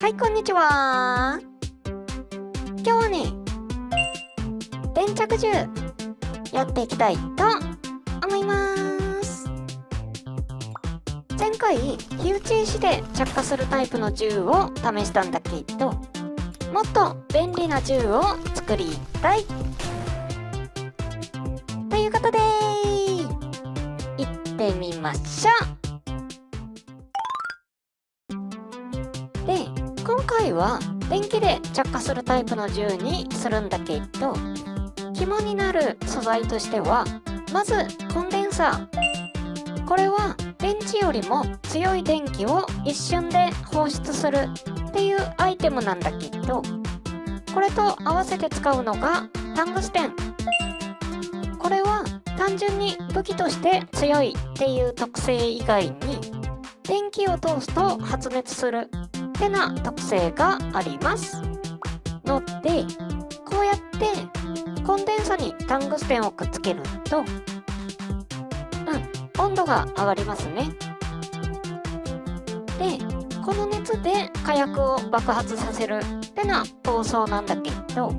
はい、こんにちは。今日はね、粘着銃やっていきたいと思います。前回、火打ち石で着火するタイプの銃を試したんだけど、もっと便利な銃を作りたい。ということで、行ってみましょう。で、今回は電気で着火するタイプの銃にするんだけど、肝になる素材としてはまずコンデンサー。これは電池よりも強い電気を一瞬で放出するっていうアイテムなんだけど、これと合わせて使うのがタングステン。これは単純に武器として強いっていう特性以外に、電気を通すと発熱するってな特性がありますので、こうやってコンデンサにタングステンをくっつけると、温度が上がりますね。で、この熱で火薬を爆発させるってな構想なんだけど、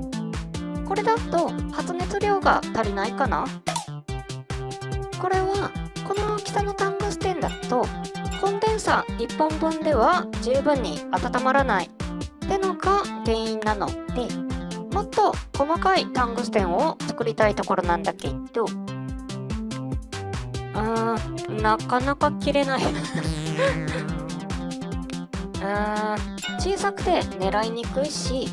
これだと発熱量が足りないかな。これはこの大きさのタングステンだとコンデンサ1本分では十分に温まらないってのが原因なので、もっと細かいタングステンを作りたいところなんだけど、なかなか切れない小さくて狙いにくいし、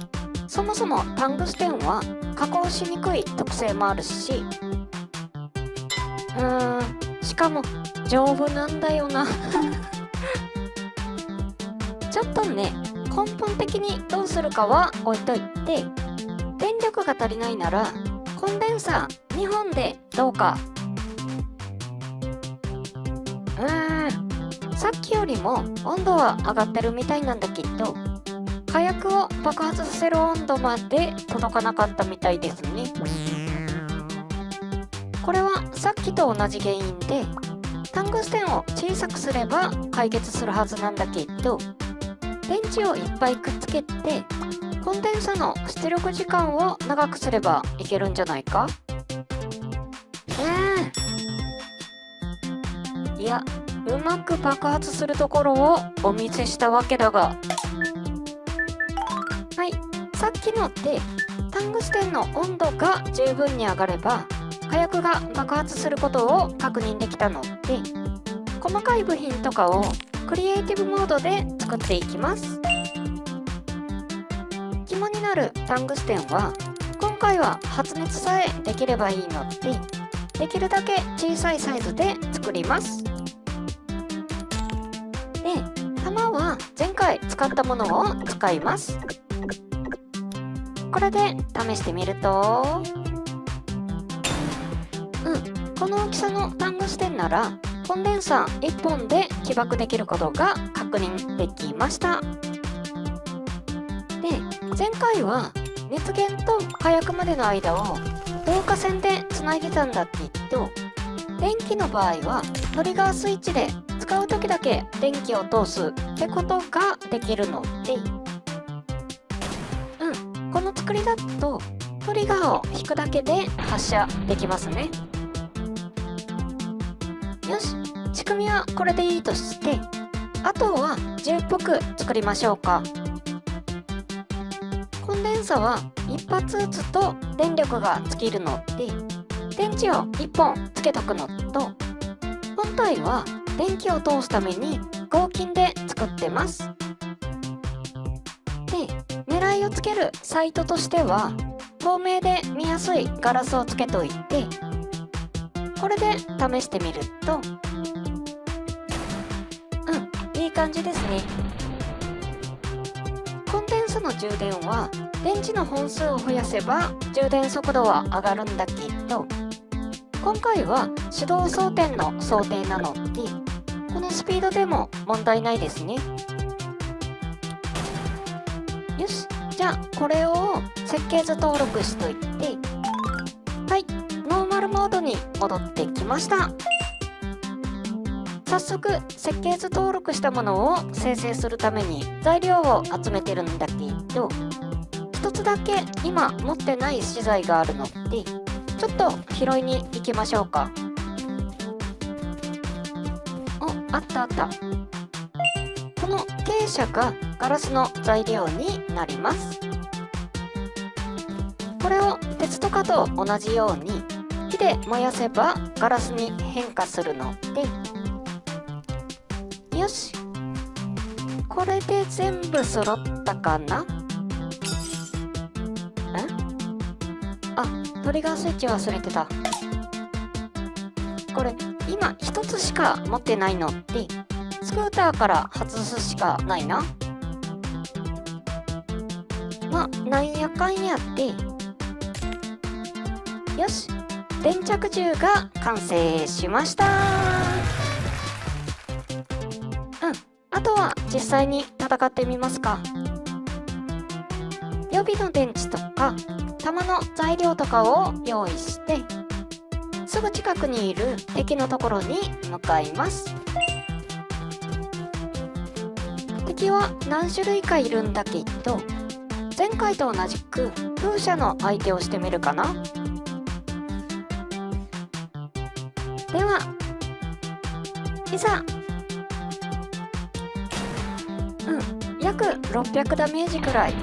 そもそもタングステンは加工しにくい特性もあるし、しかも丈夫なんだよなちょっとね、根本的にどうするかは置いといて、電力が足りないならコンデンサー2本でどうか。さっきよりも温度は上がってるみたいなんだけど、火薬を爆発させる温度まで届かなかったみたいですね。これはさっきと同じ原因で、タングステンを小さくすれば解決するはずなんだけど、電池をいっぱいくっつけてコンデンサの出力時間を長くすればいけるんじゃないか。いや、うまく爆発するところをお見せしたわけだが、はい、さっきのでタングステンの温度が十分に上がれば火薬が爆発することを確認できたので、細かい部品とかをクリエイティブモードで作っていきます。肝になるタングステンは今回は発熱さえできればいいので、できるだけ小さいサイズで作ります。で、弾は前回使ったものを使います。これで試してみると、この大きさのタングステンならコンデンサー1本で起爆できることが確認できました。で、前回は熱源と火薬までの間を導火線でつないでたんだけど、電気の場合はトリガースイッチで使う時だけ電気を通すってことができるので、この作りだとトリガーを引くだけで発射できますね。よし、仕組みはこれでいいとして、あとは銃っぽく作りましょうか。コンデンサは一発撃つと電力が尽きるので、電池を1本つけとくのと、本体は電気を通すために合金で作ってます。で、狙いをつけるサイトとしては透明で見やすいガラスをつけといて、これで試してみると、いい感じですね。コンデンサの充電は電池の本数を増やせば充電速度は上がるんだけど、今回は手動装填の想定なので、このスピードでも問題ないですね。よし、じゃあこれを設計図登録しといて、はい、ノーマルモードに戻ってきました。早速設計図登録したものを生成するために材料を集めてるんだけど、一つだけ今持ってない資材があるので、ちょっと拾いに行きましょうか。あったあった。この珪砂がガラスの材料になります。これを鉄とかと同じように火で燃やせばガラスに変化するので、よし、これで全部揃ったかな。トリガースイッチ忘れてた。これ今一つしか持ってないので、スクーターから外すしかないな。なんやかんやってよし、電着銃が完成しました。あとは実際に戦ってみますか。予備の電池とか弾の材料とかを用意して、すぐ近くにいる敵のところに向かいます。敵は何種類かいるんだけど、前回と同じく風車の相手をしてみるかな。では、いざ。約600ダメージくらい。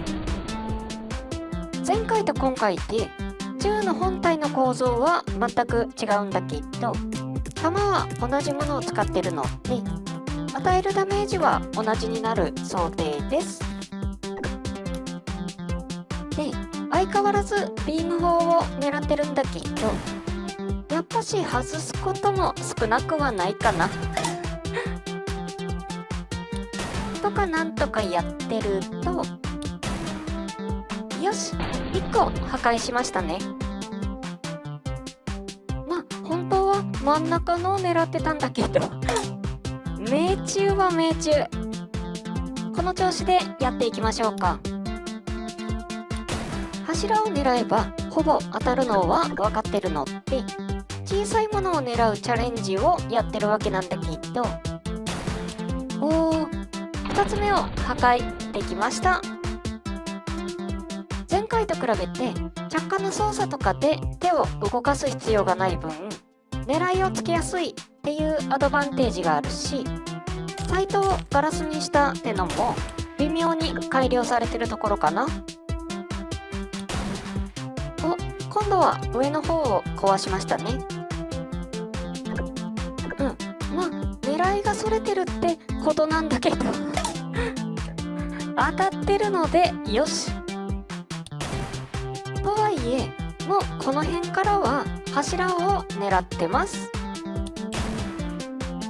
前回と今回で銃の本体の構造は全く違うんだけど、弾は同じものを使ってるので、与えるダメージは同じになる想定です。で、相変わらずビーム砲を狙ってるんだけど、やっぱし外すことも少なくはないかな。とかなんとかやってると、よし、1個破壊しましたね。本当は真ん中のを狙ってたんだけど命中は命中。この調子でやっていきましょうか。柱を狙えばほぼ当たるのは分かってるので、小さいものを狙うチャレンジをやってるわけなんだけど、2つ目を破壊できました。前回と比べて着火の操作とかで手を動かす必要がない分、狙いをつけやすいっていうアドバンテージがあるし、サイトをガラスにしたってのも微妙に改良されてるところかな。今度は上の方を壊しましたね。狙いがそれてるってことなんだけど当たってるのでよし。とはいえ、もうこの辺からは柱を狙ってます。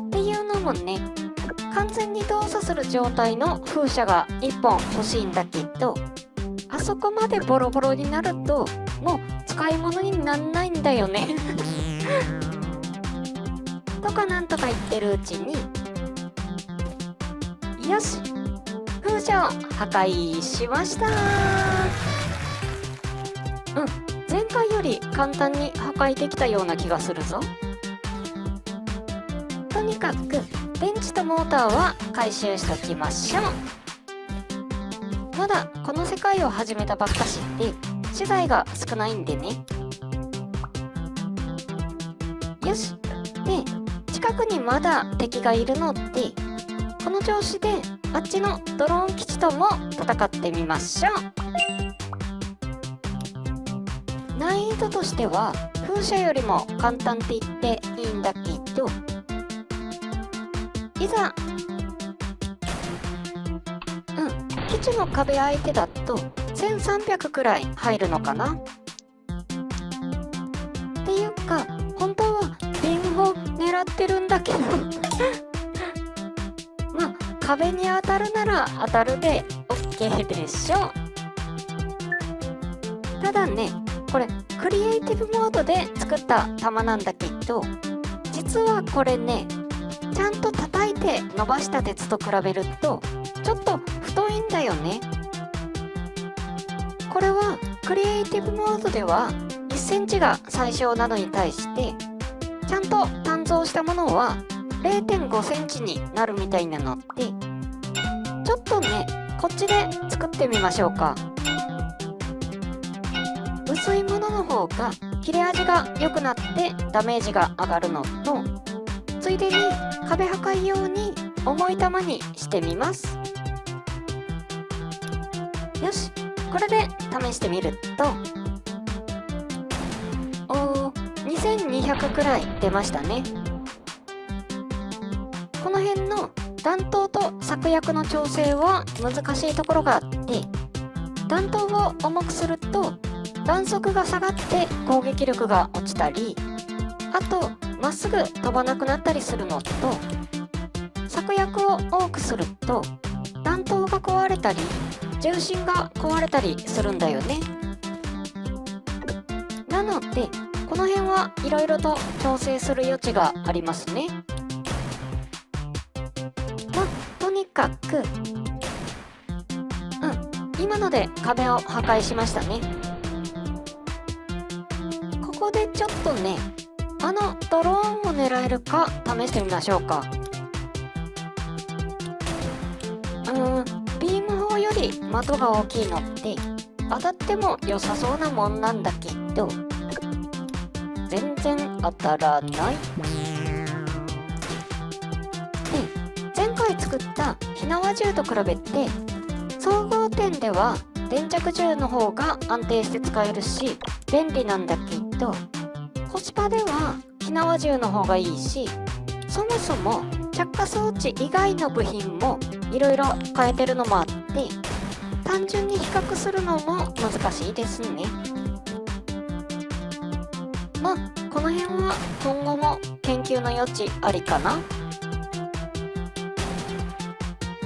っていうのもね、完全に動作する状態の風車が1本欲しいんだけど、あそこまでボロボロになるともう使い物になんないんだよねとかなんとか言ってるうちに、よし、風車を破壊しました。前回より簡単に破壊できたような気がするぞ。とにかく電池とモーターは回収しときましょう。まだこの世界を始めたばっかしで資材が少ないんでね。よし。で、近くにまだ敵がいるので、この調子であっちのドローン基地とも戦ってみましょう。難易度としては風車よりも簡単って言っていいんだけど、いざ基地の壁相手だと1300くらい入るのかな。っていうか本当はビーム砲狙ってるんだけど壁に当たるなら当たるで OK でしょう。ただね、これクリエイティブモードで作った弾なんだけど、実はこれね、ちゃんと叩いて伸ばした鉄と比べるとちょっと太いんだよね。これはクリエイティブモードでは1センチが最小なのに対して、ちゃんと鍛造したものは0.5 センチになるみたいなので、ちょっとね、こっちで作ってみましょうか。薄いものの方が切れ味が良くなってダメージが上がるのと、ついでに壁破壊用に重い玉にしてみます。よし、これで試してみると、2200くらい出ましたね。この辺の弾頭と策略の調整は難しいところがあって、弾頭を重くすると弾速が下がって攻撃力が落ちたり、あとまっすぐ飛ばなくなったりするのと、策略を多くすると弾頭が壊れたり重心が壊れたりするんだよね。なのでこの辺はいろいろと調整する余地がありますね。とにかく今ので壁を破壊しましたね。ここでちょっとね、ドローンを狙えるか試してみましょうか。ビーム砲より的が大きいのって当たっても良さそうなもんなんだけど、全然当たらない。で、前回作った火縄銃と比べて総合点では電着銃の方が安定して使えるし便利なんだけど、コスパでは火縄銃の方がいいし、そもそも着火装置以外の部品もいろいろ変えてるのもあって、単純に比較するのも難しいですね。この辺は今後も研究の余地ありかな。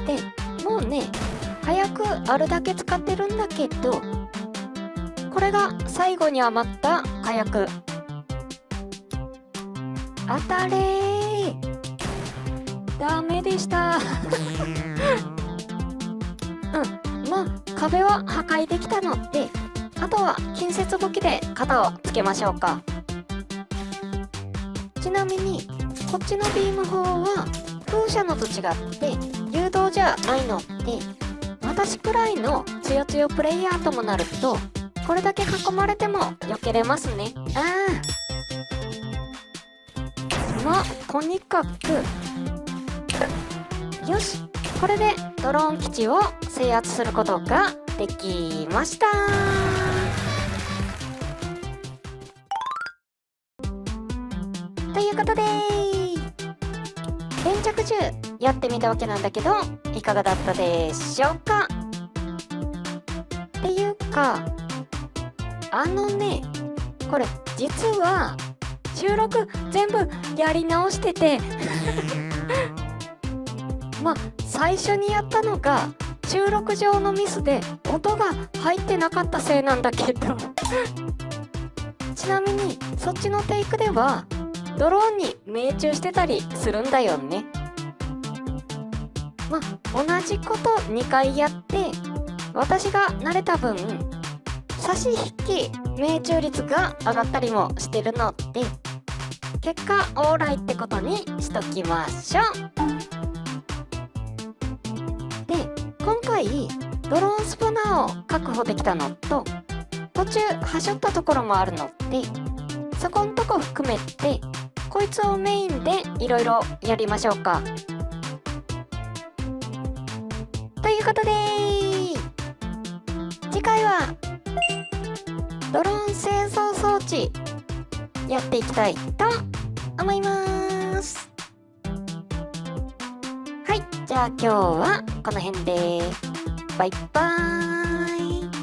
で、もうね、火薬あるだけ使ってるんだけど、これが最後に余った火薬。当たれー。ダメでした壁は破壊できたので、あとは近接武器で肩をつけましょうか。ちなみにこっちのビーム砲は風車のと違って誘導じゃないので、私くらいのつよつよプレイヤーともなるとこれだけ囲まれても避けれますね。とにかくよし、これでドローン基地を制圧することができました。ということで連着銃やってみたわけなんだけど、いかがだったでしょうか。っていうかこれ実は収録全部やり直してて最初にやったのが収録上のミスで音が入ってなかったせいなんだけどちなみにそっちのテイクではドローンに命中してたりするんだよね。同じこと2回やって私が慣れた分差し引き命中率が上がったりもしてるので、結果オーライってことにしときましょう。で、今回ドローンスポナーを確保できたのと、途中はしょったところもあるので、そこんとこ含めてこいつをメインでいろいろやりましょうか。ということで次回はドローン製造装置やっていきたいと思います。はい、じゃあ今日はこの辺でバイバーイ。